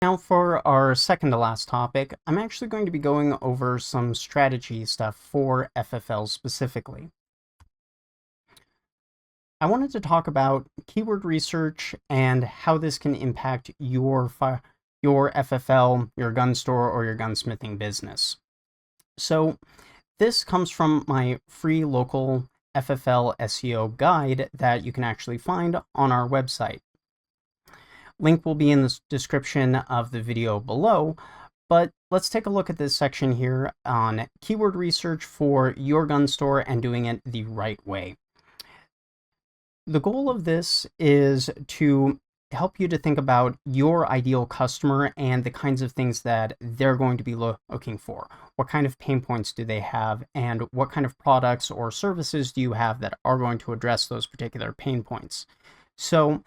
Now for our second to last topic, I'm actually going to be going over some strategy stuff for FFL specifically. I wanted to talk about keyword research and how this can impact your FFL, your gun store, or your gunsmithing business. So this comes from my free local FFL SEO guide that you can actually find on our website. Link will be in the description of the video below, but let's take a look at this section here on keyword research for your gun store and doing it the right way. The goal of this is to help you to think about your ideal customer and the kinds of things that they're going to be looking for. What kind of pain points do they have, and what kind of products or services do you have that are going to address those particular pain points? So,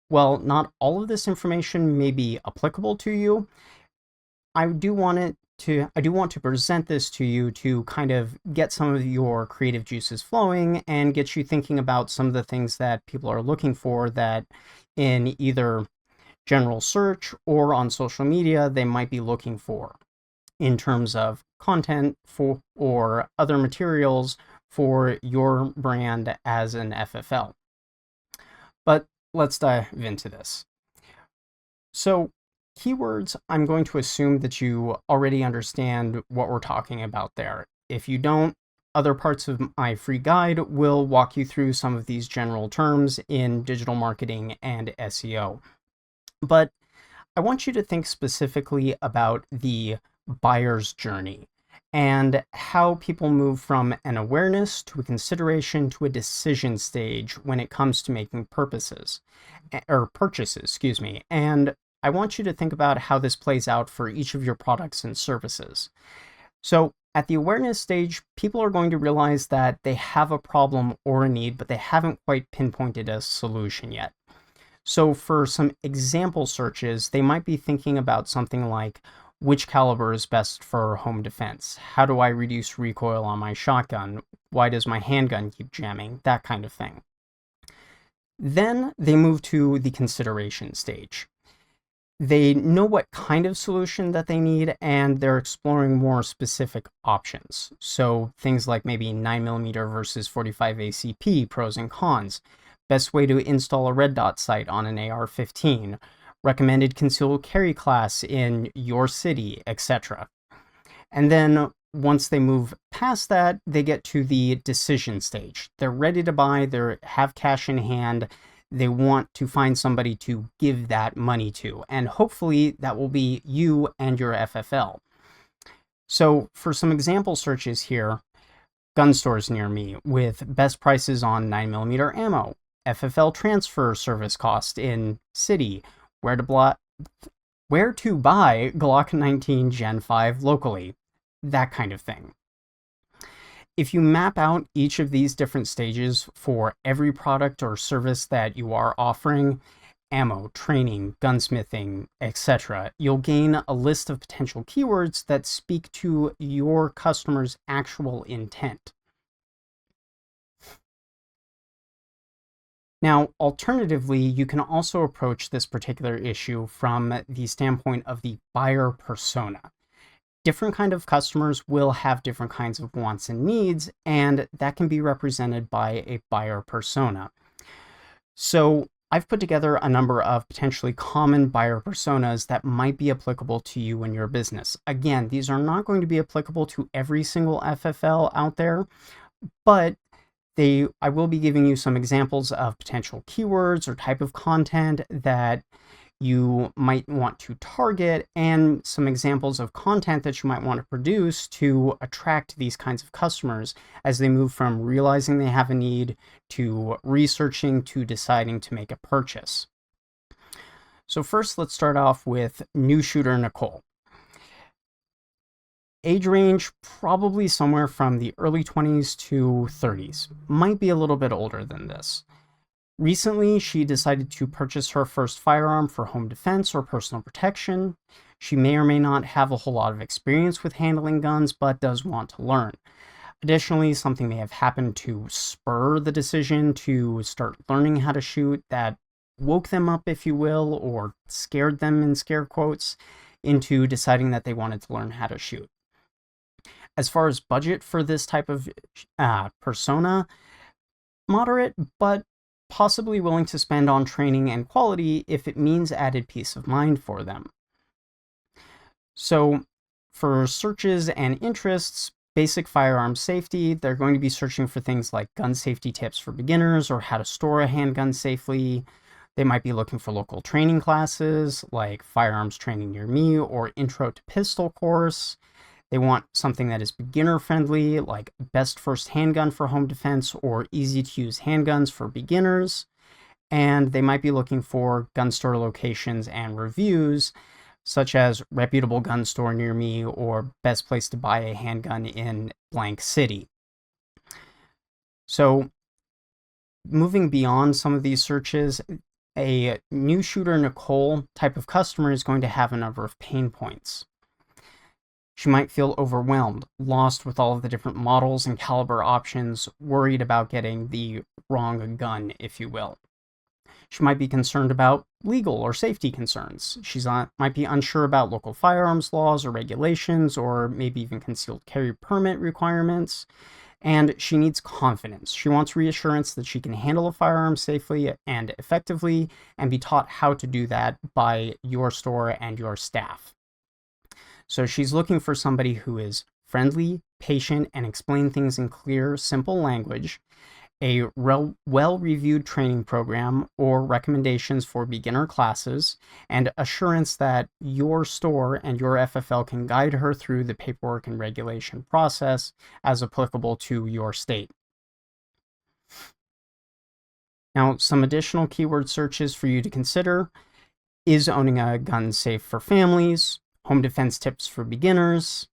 while not all of this information may be applicable to you, I do want to present this to you to kind of get some of your creative juices flowing and get you thinking about some of the things that people are looking for that in either general search or on social media they might be looking for in terms of content for or other materials for your brand as an FFL. But let's dive into this. So keywords, I'm going to assume that you already understand what we're talking about there. If you don't, other parts of my free guide will walk you through some of these general terms in digital marketing and SEO. But I want you to think specifically about the buyer's journey and how people move from an awareness to a consideration to a decision stage when it comes to making purchases. And I want you to think about how this plays out for each of your products and services. So at the awareness stage, people are going to realize that they have a problem or a need, but they haven't quite pinpointed a solution yet. So for some example searches, they might be thinking about something like, which caliber is best for home defense? How do I reduce recoil on my shotgun? Why does my handgun keep jamming? That kind of thing. Then they move to the consideration stage. They know what kind of solution that they need, and they're exploring more specific options. So things like maybe 9mm versus 45 ACP, pros and cons, best way to install a red dot sight on an AR-15, recommended concealed carry class in your city, etc. And then once they move past that, they get to the decision stage. They're ready to buy, they have cash in hand, they want to find somebody to give that money to, and hopefully that will be you and your FFL. So for some example searches here, gun stores near me with best prices on 9mm ammo, FFL transfer service cost in city, where to buy Glock 19 Gen 5 locally, that kind of thing. If you map out each of these different stages for every product or service that you are offering, ammo, training, gunsmithing, etc., you'll gain a list of potential keywords that speak to your customer's actual intent. Now, alternatively, you can also approach this particular issue from the standpoint of the buyer persona. Different kind of customers will have different kinds of wants and needs, and that can be represented by a buyer persona. So I've put together a number of potentially common buyer personas that might be applicable to you and your business. Again, these are not going to be applicable to every single FFL out there, but I will be giving you some examples of potential keywords or type of content that you might want to target, and some examples of content that you might want to produce to attract these kinds of customers as they move from realizing they have a need to researching to deciding to make a purchase. So first, let's start off with new shooter Nicole. Age range, probably somewhere from the early 20s to 30s. Might be a little bit older than this. Recently, she decided to purchase her first firearm for home defense or personal protection. She may or may not have a whole lot of experience with handling guns, but does want to learn. Additionally, something may have happened to spur the decision to start learning how to shoot that woke them up, if you will, or scared them in scare quotes into deciding that they wanted to learn how to shoot. As far as budget for this type of persona, moderate, but possibly willing to spend on training and quality if it means added peace of mind for them. So for searches and interests, basic firearm safety, they're going to be searching for things like gun safety tips for beginners or how to store a handgun safely. They might be looking for local training classes like firearms training near me or intro to pistol course. They want something that is beginner friendly, like best first handgun for home defense or easy to use handguns for beginners. And they might be looking for gun store locations and reviews, such as reputable gun store near me or best place to buy a handgun in blank city. So moving beyond some of these searches, a new shooter Nicole type of customer is going to have a number of pain points. She might feel overwhelmed, lost with all of the different models and caliber options, worried about getting the wrong gun, if you will. She might be concerned about legal or safety concerns. She might be unsure about local firearms laws or regulations, or maybe even concealed carry permit requirements. And she needs confidence. She wants reassurance that she can handle a firearm safely and effectively and be taught how to do that by your store and your staff. So she's looking for somebody who is friendly, patient, and explain things in clear, simple language, a well-reviewed training program or recommendations for beginner classes, and assurance that your store and your FFL can guide her through the paperwork and regulation process as applicable to your state. Now, some additional keyword searches for you to consider is owning a gun safe for families, home defense tips for beginners,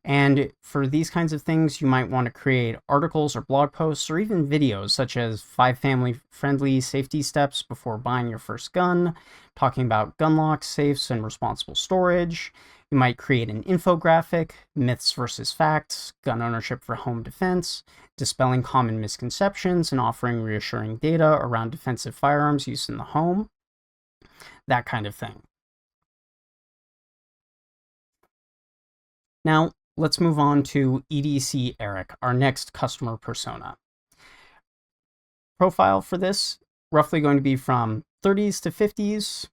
and for these kinds of things, you might want to create articles or blog posts or even videos such as 5 family-friendly safety steps before buying your first gun, talking about gun locks, safes, and responsible storage. You might create an infographic, myths versus facts, gun ownership for home defense, dispelling common misconceptions and offering reassuring data around defensive firearms use in the home, that kind of thing. Now, let's move on to EDC Eric, our next customer persona. Profile for this, roughly going to be from 30s to 50s,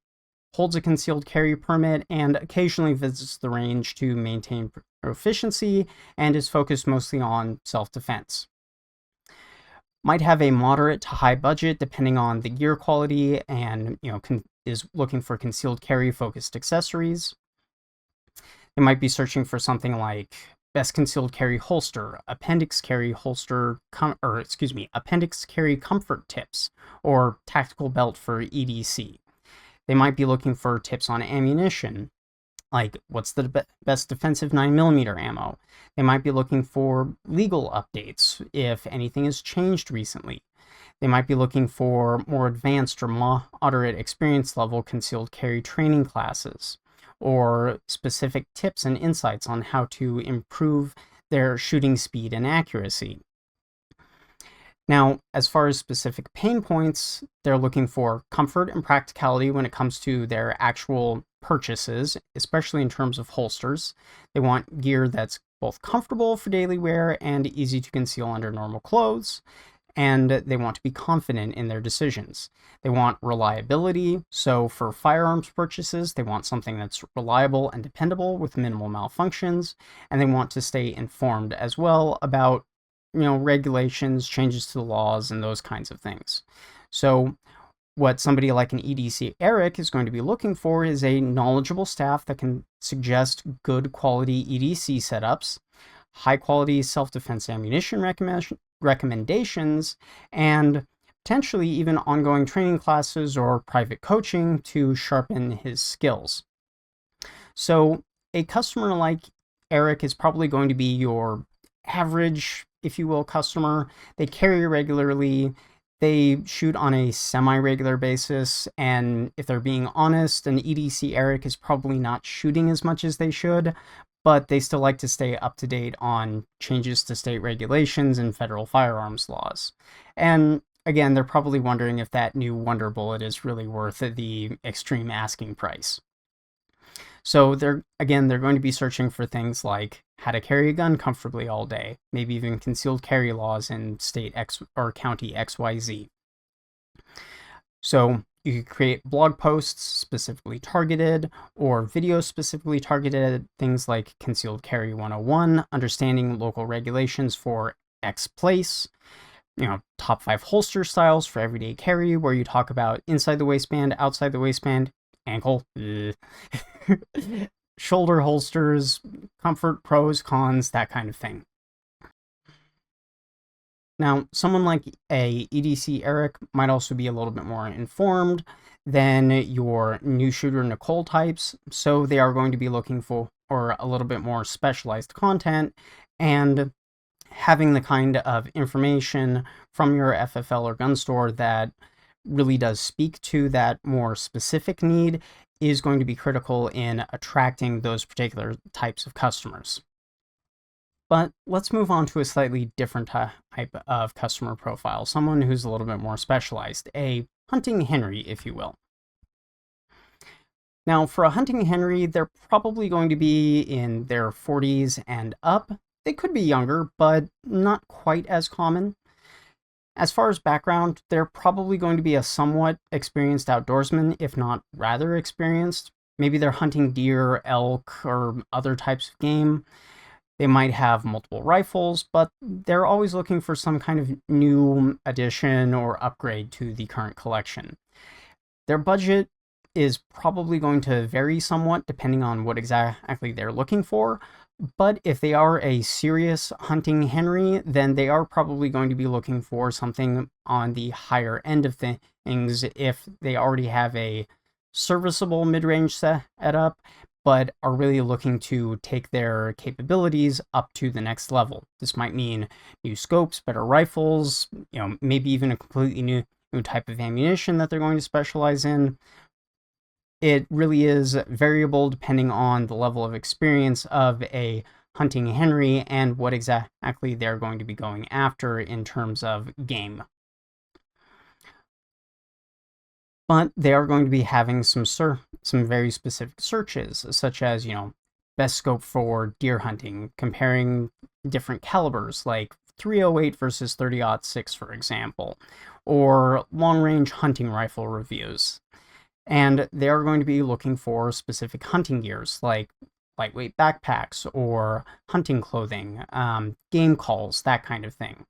holds a concealed carry permit, and occasionally visits the range to maintain proficiency, and is focused mostly on self-defense. Might have a moderate to high budget depending on the gear quality, and is looking for concealed carry focused accessories. They might be searching for something like best concealed carry holster, appendix carry comfort tips, or tactical belt for EDC. They might be looking for tips on ammunition, like what's the best defensive 9mm ammo. They might be looking for legal updates, if anything has changed recently. They might be looking for more advanced or moderate experience level concealed carry training classes, or specific tips and insights on how to improve their shooting speed and accuracy. Now, as far as specific pain points, they're looking for comfort and practicality when it comes to their actual purchases, especially in terms of holsters. They want gear that's both comfortable for daily wear and easy to conceal under normal clothes. And they want to be confident in their decisions. They want reliability, so for firearms purchases, they want something that's reliable and dependable with minimal malfunctions, and they want to stay informed as well about, regulations, changes to the laws, and those kinds of things. So what somebody like an EDC Eric is going to be looking for is a knowledgeable staff that can suggest good quality EDC setups, high quality self-defense ammunition recommendations, and potentially even ongoing training classes or private coaching to sharpen his skills. So a customer like Eric is probably going to be your average, if you will, customer. They carry regularly, they shoot on a semi-regular basis, and if they're being honest, an EDC Eric is probably not shooting as much as they should, but they still like to stay up to date on changes to state regulations and federal firearms laws. And again, they're probably wondering if that new Wonder Bullet is really worth the extreme asking price. So they're going to be searching for things like how to carry a gun comfortably all day, maybe even concealed carry laws in state X or county XYZ. So you could create blog posts specifically targeted or videos specifically targeted, things like Concealed Carry 101, understanding local regulations for X place, top 5 holster styles for everyday carry, where you talk about inside the waistband, outside the waistband, ankle, shoulder holsters, comfort, pros, cons, that kind of thing. Now, someone like a EDC Eric might also be a little bit more informed than your new shooter Nicole types, so they are going to be looking for a little bit more specialized content, and having the kind of information from your FFL or gun store that really does speak to that more specific need is going to be critical in attracting those particular types of customers. But let's move on to a slightly different type of customer profile, someone who's a little bit more specialized, a hunting Henry, if you will. Now, for a hunting Henry, they're probably going to be in their 40s and up. They could be younger, but not quite as common. As far as background, they're probably going to be a somewhat experienced outdoorsman, if not rather experienced. Maybe they're hunting deer, elk, or other types of game. They might have multiple rifles, but they're always looking for some kind of new addition or upgrade to the current collection. Their budget is probably going to vary somewhat depending on what exactly they're looking for, but if they are a serious hunting Henry, then they are probably going to be looking for something on the higher end of things if they already have a serviceable mid-range setup, but are really looking to take their capabilities up to the next level. This might mean new scopes, better rifles, maybe even a completely new type of ammunition that they're going to specialize in. It really is variable depending on the level of experience of a hunting Henry and what exactly they're going to be going after in terms of game. But they are going to be having some very specific searches, such as, best scope for deer hunting, comparing different calibers like 308 versus 30-06, for example, or long-range hunting rifle reviews. And they are going to be looking for specific hunting gears like lightweight backpacks or hunting clothing, game calls, that kind of thing.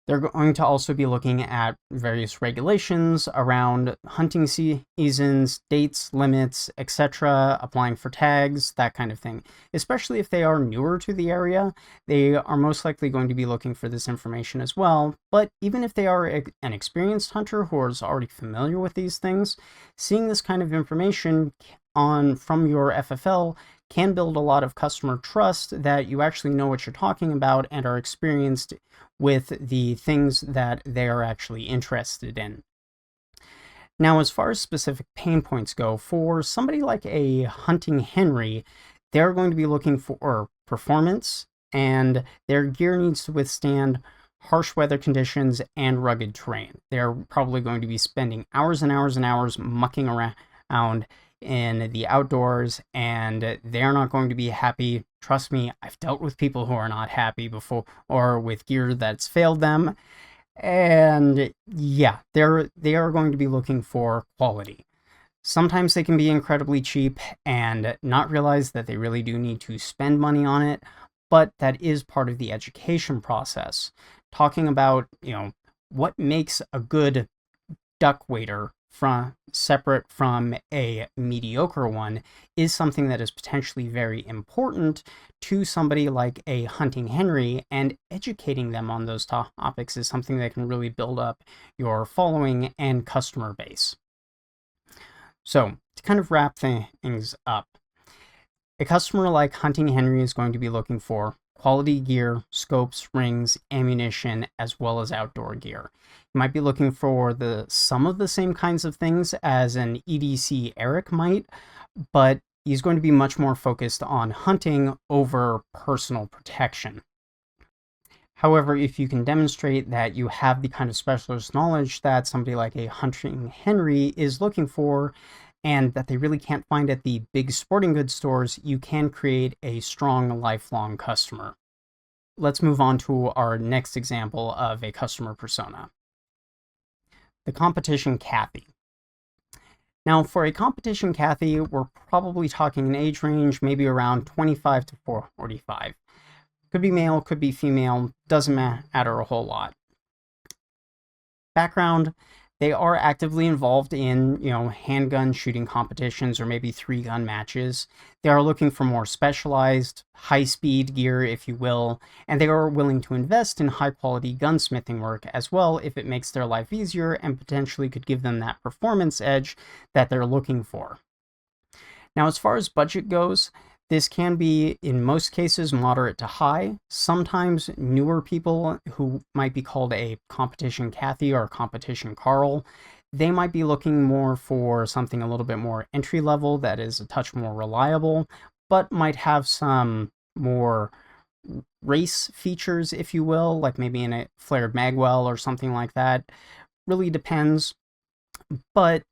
They're going to also be looking at various regulations around hunting seasons, dates, limits, etc., applying for tags, that kind of thing. Especially if they are newer to the area, they are most likely going to be looking for this information as well. But even if they are an experienced hunter who is already familiar with these things, seeing this kind of information from your FFL can build a lot of customer trust that you actually know what you're talking about and are experienced with the things that they are actually interested in. Now, as far as specific pain points go, for somebody like a hunting Henry, they're going to be looking for performance, and their gear needs to withstand harsh weather conditions and rugged terrain. They're probably going to be spending hours and hours and hours mucking around in the outdoors, and they're not going to be happy. Trust me, I've dealt with people who are not happy before, or with gear that's failed them. And yeah, they are going to be looking for quality. Sometimes they can be incredibly cheap and not realize that they really do need to spend money on it, but that is part of the education process. Talking about, what makes a good duck waiter separate from a mediocre one is something that is potentially very important to somebody like a hunting Henry, and educating them on those topics is something that can really build up your following and customer base. So, to kind of wrap things up, a customer like hunting Henry is going to be looking for quality gear, scopes, rings, ammunition, as well as outdoor gear. You might be looking for some of the same kinds of things as an EDC Eric might, but he's going to be much more focused on hunting over personal protection. However, if you can demonstrate that you have the kind of specialist knowledge that somebody like a Hunting Henry is looking for, and that they really can't find at the big sporting goods stores, you can create a strong lifelong customer. Let's move on to our next example of a customer persona. The competition Kathy. Now, for a competition Kathy, we're probably talking an age range maybe around 25 to 45. Could be male, could be female, doesn't matter a whole lot. Background, they are actively involved in, handgun shooting competitions or maybe 3-gun matches. They are looking for more specialized, high-speed gear, if you will, and they are willing to invest in high-quality gunsmithing work as well if it makes their life easier and potentially could give them that performance edge that they're looking for. Now, as far as budget goes, this can be, in most cases, moderate to high. Sometimes newer people who might be called a competition Kathy or competition Carl, they might be looking more for something a little bit more entry level that is a touch more reliable, but might have some more race features, if you will, like maybe in a flared magwell or something like that. Really depends. But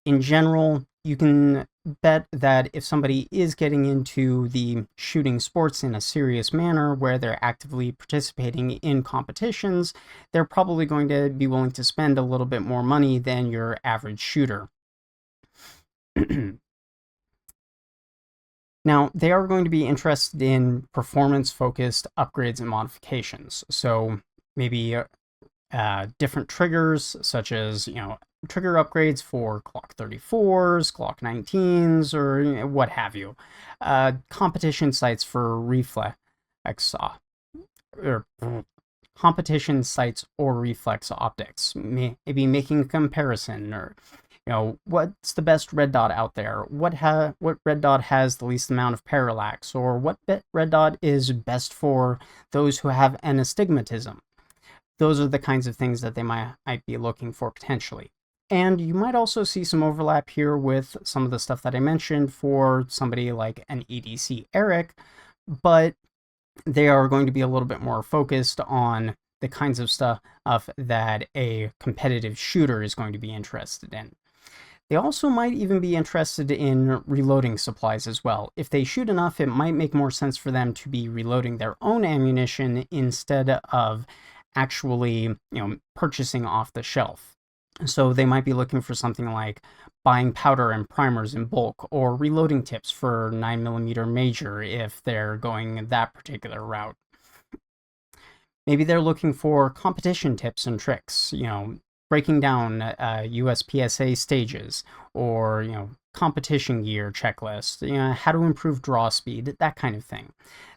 in general, you can bet that if somebody is getting into the shooting sports in a serious manner where they're actively participating in competitions, they're probably going to be willing to spend a little bit more money than your average shooter. Now, they are going to be interested in performance-focused upgrades and modifications. So maybe different triggers, such as, trigger upgrades for Glock 34s, Glock 19s, or what have you. Competition sites for reflex, or competition sites or reflex optics. Maybe making a comparison, or what's the best red dot out there? What red dot has the least amount of parallax, or what red dot is best for those who have an astigmatism? Those are the kinds of things that they might be looking for potentially. And you might also see some overlap here with some of the stuff that I mentioned for somebody like an EDC Eric, but they are going to be a little bit more focused on the kinds of stuff that a competitive shooter is going to be interested in. They also might even be interested in reloading supplies as well. If they shoot enough, it might make more sense for them to be reloading their own ammunition instead of actually, purchasing off the shelf. So they might be looking for something like buying powder and primers in bulk, or reloading tips for 9mm Major if they're going that particular route. Maybe they're looking for competition tips and tricks, breaking down USPSA stages, or, competition gear checklist, how to improve draw speed, that kind of thing.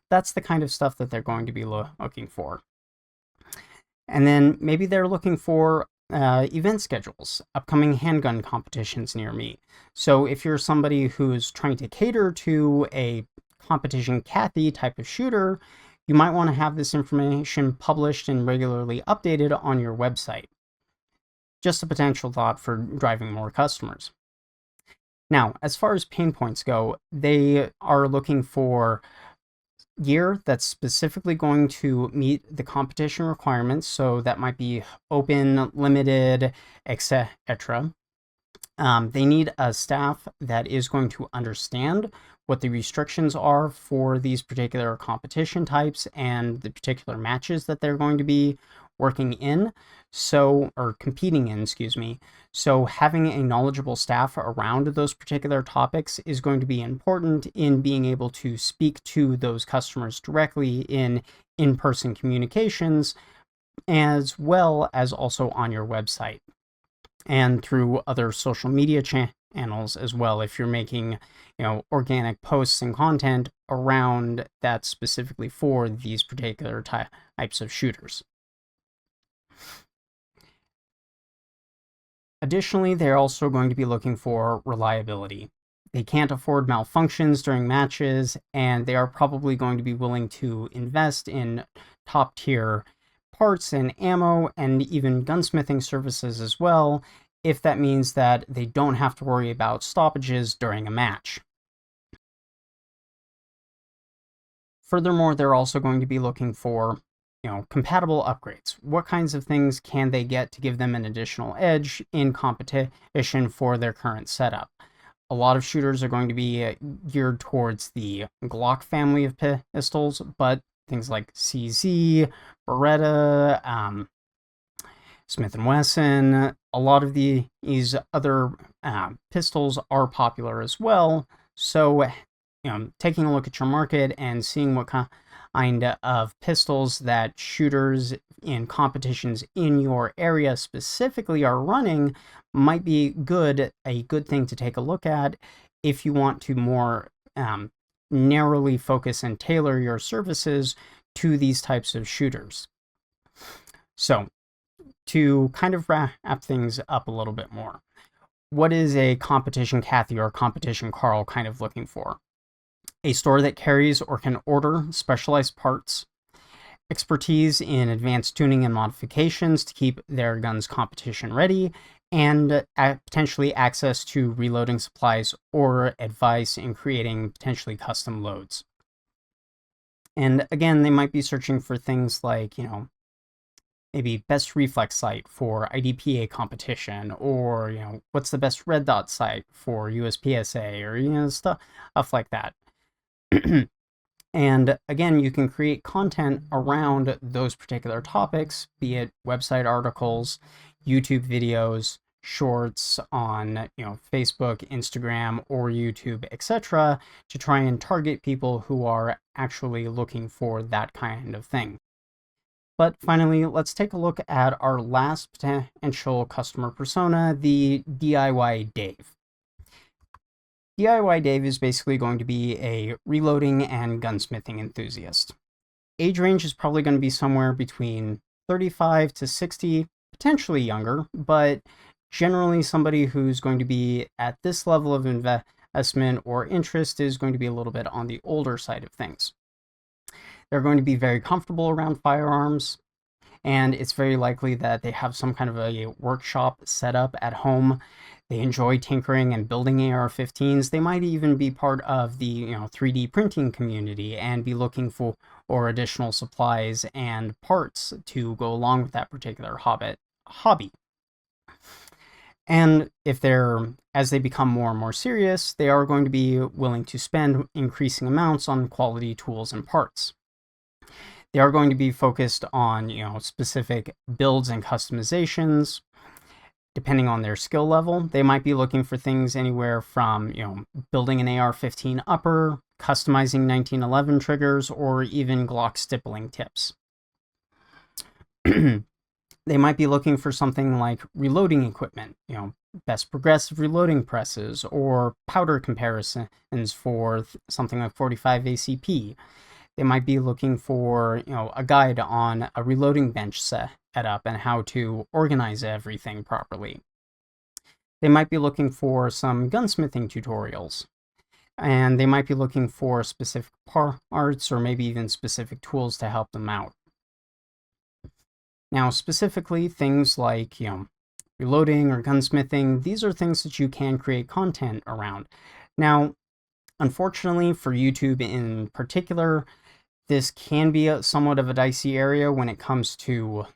That's the kind of stuff that they're going to be looking for. And then maybe they're looking for event schedules, upcoming handgun competitions near me. So if you're somebody who's trying to cater to a competition Kathy type of shooter, you might want to have this information published and regularly updated on your website. Just a potential thought for driving more customers. Now, as far as pain points go, they are looking for gear that's specifically going to meet the competition requirements. So that might be open, limited, etc. They need a staff that is going to understand what the restrictions are for these particular competition types and the particular matches that they're going to be working in, or competing in, excuse me. So having a knowledgeable staff around those particular topics is going to be important in being able to speak to those customers directly in in-person communications, as well as also on your website and through other social media channels as well, if you're making organic posts and content around that specifically for these particular types of shooters. Additionally, they're also going to be looking for reliability. They can't afford malfunctions during matches, and they are probably going to be willing to invest in top-tier parts and ammo and even gunsmithing services as well, if that means that they don't have to worry about stoppages during a match. Furthermore, they're also going to be looking for compatible upgrades. What kinds of things can they get to give them an additional edge in competition for their current setup? A lot of shooters are going to be geared towards the Glock family of pistols, but things like CZ, Beretta, Smith & Wesson, a lot of these other pistols are popular as well. So, taking a look at your market and seeing what kind of pistols that shooters in competitions in your area specifically are running might be a good thing to take a look at if you want to more narrowly focus and tailor your services to these types of shooters. So, to kind of wrap things up a little bit more, what is a competition Kathy or competition Carl kind of looking for? A store that carries or can order specialized parts, expertise in advanced tuning and modifications to keep their guns competition ready, and potentially access to reloading supplies or advice in creating potentially custom loads. And again, they might be searching for things like, maybe best reflex site for IDPA competition, or, what's the best red dot site for USPSA, or, stuff like that. And again, you can create content around those particular topics, be it website articles, YouTube videos, shorts on, Facebook, Instagram, or YouTube, etc., to try and target people who are actually looking for that kind of thing. But finally, let's take a look at our last potential customer persona, the DIY Dave. DIY Dave is basically going to be a reloading and gunsmithing enthusiast. Age range is probably going to be somewhere between 35 to 60, potentially younger, but generally somebody who's going to be at this level of investment or interest is going to be a little bit on the older side of things. They're going to be very comfortable around firearms, and it's very likely that they have some kind of a workshop set up at home. They enjoy tinkering and building AR-15s. They might even be part of the 3D printing community and be looking for additional supplies and parts to go along with that particular hobby. And as they become more and more serious, they are going to be willing to spend increasing amounts on quality tools and parts. They are going to be focused on, specific builds and customizations. Depending on their skill level, they might be looking for things anywhere from, building an AR-15 upper, customizing 1911 triggers, or even Glock stippling tips. They might be looking for something like reloading equipment, best progressive reloading presses, or powder comparisons for something like 45 ACP. They might be looking for, a guide on a reloading bench setup and how to organize everything properly. They might be looking for some gunsmithing tutorials, and they might be looking for specific parts or maybe even specific tools to help them out. Now, specifically, things like, reloading or gunsmithing, these are things that you can create content around. Now, unfortunately for YouTube in particular, this can be somewhat of a dicey area when it comes to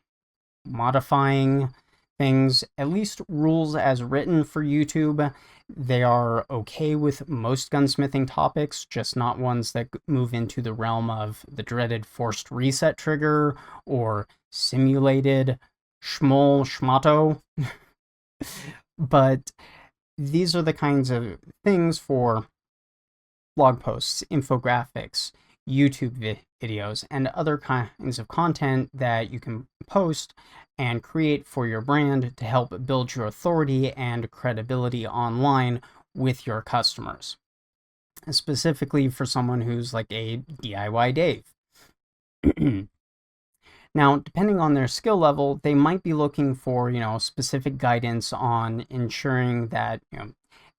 modifying things. At least rules as written for YouTube, they are okay with most gunsmithing topics, just not ones that move into the realm of the dreaded forced reset trigger or simulated schmotto. But these are the kinds of things for blog posts, infographics, YouTube videos, and other kinds of content that you can post and create for your brand to help build your authority and credibility online with your customers. And specifically for someone who's like a DIY Dave. Now, depending on their skill level, they might be looking for, specific guidance on ensuring that,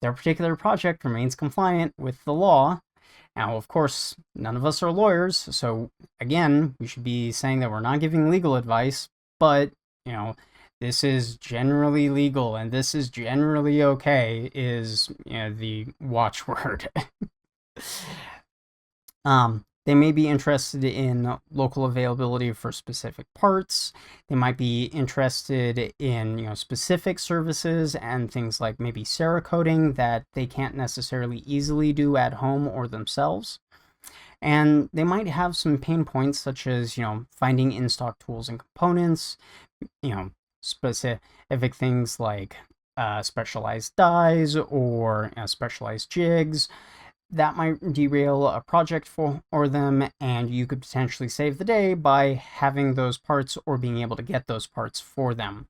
their particular project remains compliant with the law. Now, of course, none of us are lawyers, so again, we should be saying that we're not giving legal advice, but, this is generally legal and this is generally okay is, the watchword. They may be interested in local availability for specific parts. They might be interested in specific services and things like maybe Cerakoting that they can't necessarily easily do at home or themselves. And they might have some pain points such as finding in-stock tools and components, specific things like specialized dies or specialized jigs. That might derail a project for them, and you could potentially save the day by having those parts or being able to get those parts for them.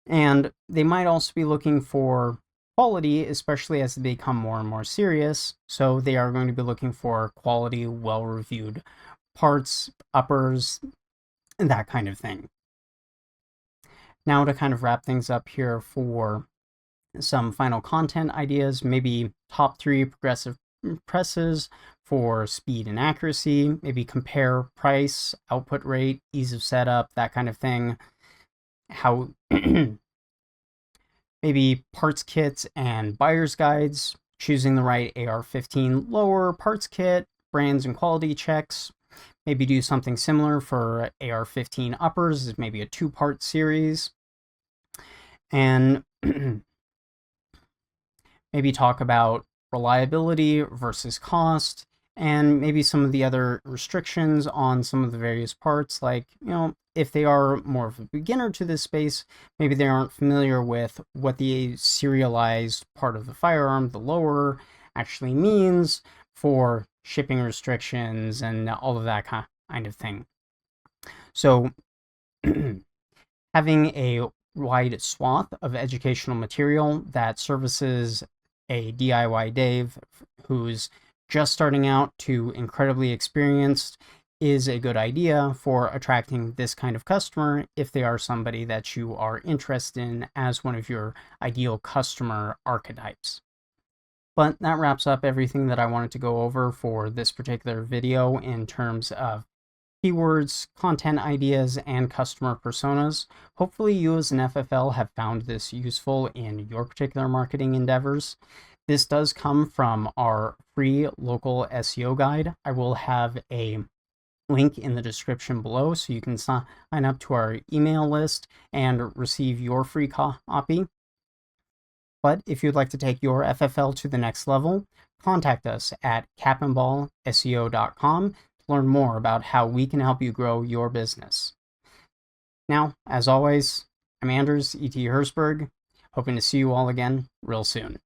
And they might also be looking for quality, especially as they become more and more serious. So they are going to be looking for quality, well-reviewed parts, uppers, and that kind of thing. Now to kind of wrap things up here for some final content ideas, maybe top 3 progressive presses for speed and accuracy, maybe compare price, output rate, ease of setup, that kind of thing. How maybe parts kits and buyer's guides, choosing the right AR-15 lower parts kit, brands and quality checks. Maybe do something similar for AR-15 uppers, maybe a 2-part series. And maybe talk about reliability versus cost, and maybe some of the other restrictions on some of the various parts, like, if they are more of a beginner to this space, maybe they aren't familiar with what the serialized part of the firearm, the lower, actually means for shipping restrictions and all of that kind of thing. So having a wide swath of educational material that services a DIY Dave who's just starting out to incredibly experienced is a good idea for attracting this kind of customer if they are somebody that you are interested in as one of your ideal customer archetypes. But that wraps up everything that I wanted to go over for this particular video in terms of keywords, content ideas, and customer personas. Hopefully you as an FFL have found this useful in your particular marketing endeavors. This does come from our free local SEO guide. I will have a link in the description below so you can sign up to our email list and receive your free copy. But if you'd like to take your FFL to the next level, contact us at capandballseo.com learn more about how we can help you grow your business. Now, as always, I'm Anders E.T. Hersberg, hoping to see you all again real soon.